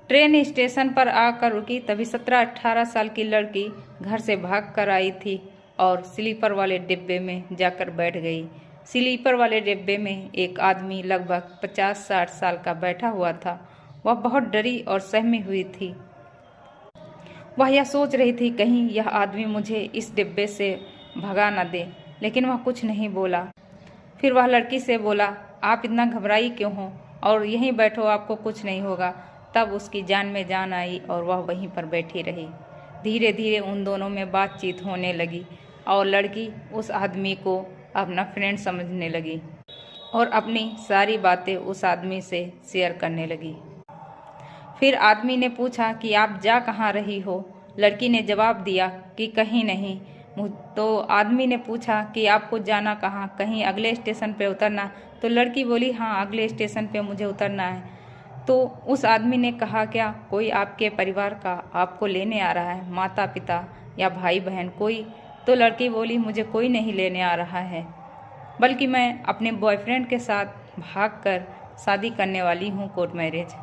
Train station पर आकर रुकी, तभी 17-18 साल की लड़की घर से भाग कर आई थी और स्लीपर वाले डिब्बे में जाकर बैठ गई। स्लीपर वाले डिब्बे में एक आदमी लगभग 50-60 साल का बैठा हुआ था। वह बहुत डरी और सहमी हुई थी। वह यह सोच रही थी कहीं यह आदमी मुझे इस डिब्बे से भगा न दे, लेकिन वह कुछ नहीं बोला। फिर वह लड़की से बोला, आप इतना घबराई क्यों हो, और यहीं बैठो, आपको कुछ नहीं होगा। तब उसकी जान में जान आई और वह वहीं पर बैठी रही। धीरे धीरे उन दोनों में बातचीत होने लगी और लड़की उस आदमी को अपना फ्रेंड समझने लगी और अपनी सारी बातें उस आदमी से शेयर करने लगी। फिर आदमी ने पूछा कि आप जा कहाँ रही हो। लड़की ने जवाब दिया कि कहीं नहीं। तो आदमी ने पूछा कि आपको जाना कहाँ, कहीं अगले स्टेशन पे उतरना। तो लड़की बोली, हाँ, अगले स्टेशन पे मुझे उतरना है। तो उस आदमी ने कहा, क्या कोई आपके परिवार का आपको लेने आ रहा है, माता पिता या भाई बहन कोई? तो लड़की बोली, मुझे कोई नहीं लेने आ रहा है, बल्कि मैं अपने बॉयफ्रेंड के साथ भागकर शादी करने वाली हूँ, कोर्ट मैरिज।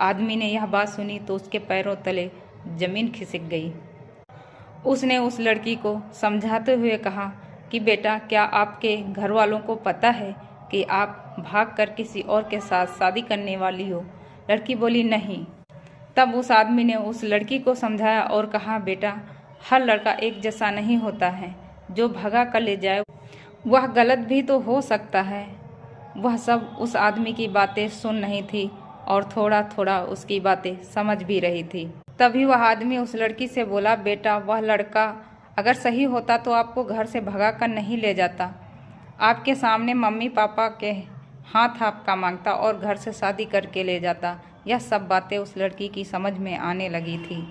आदमी ने यह बात सुनी तो उसके पैरों तले जमीन खिसक गई। उसने उस लड़की को समझाते हुए कहा कि बेटा, क्या आपके घर वालों को पता है कि आप भागकर किसी और के साथ शादी करने वाली हो? लड़की बोली, नहीं। तब उस आदमी ने उस लड़की को समझाया और कहा, बेटा, हर लड़का एक जैसा नहीं होता है। जो भगा कर ले जाए वह गलत भी तो हो सकता है। वह सब उस आदमी की बातें सुन रही थी और थोड़ा थोड़ा उसकी बातें समझ भी रही थी। तभी वह आदमी उस लड़की से बोला, बेटा, वह लड़का अगर सही होता तो आपको घर से भगा कर नहीं ले जाता, आपके सामने मम्मी पापा के हाथ आपका मांगता और घर से शादी करके ले जाता। यह सब बातें उस लड़की की समझ में आने लगी थी।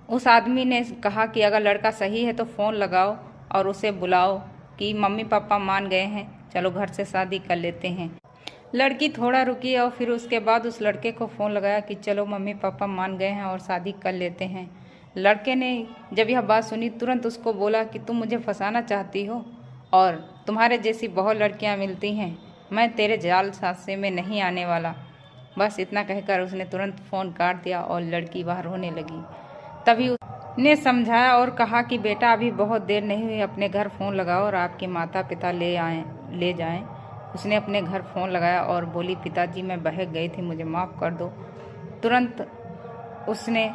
उस आदमी ने कहा कि अगर लड़का सही है तो फ़ोन लगाओ और उसे बुलाओ कि मम्मी पापा मान गए हैं, चलो घर से शादी कर लेते हैं। लड़की थोड़ा रुकी और फिर उसके बाद उस लड़के को फ़ोन लगाया कि चलो मम्मी पापा मान गए हैं और शादी कर लेते हैं। लड़के ने जब यह बात सुनी तुरंत उसको बोला कि तुम मुझे फंसाना चाहती हो और तुम्हारे जैसी बहुत लड़कियां मिलती हैं, मैं तेरे जाल सासे में नहीं आने वाला। बस इतना कहकर उसने तुरंत फ़ोन काट दिया और लड़की बाहर रोने लगी। तभी उसने समझाया और कहा कि बेटा, अभी बहुत देर नहीं हुई, अपने घर फ़ोन लगाओ और आपके माता पिता ले जाएं। उसने अपने घर फ़ोन लगाया और बोली, पिताजी, मैं बहक गई थी, मुझे माफ़ कर दो। तुरंत उसने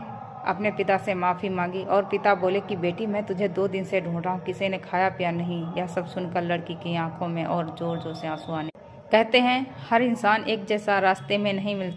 अपने पिता से माफ़ी मांगी और पिता बोले कि बेटी, मैं तुझे 2 दिन से ढूंढ रहा हूँ, किसी ने खाया पिया नहीं। यह सब सुनकर लड़की की आंखों में और जोर जोर से आंसू आने। कहते हैं हर इंसान एक जैसा रास्ते में नहीं मिलता।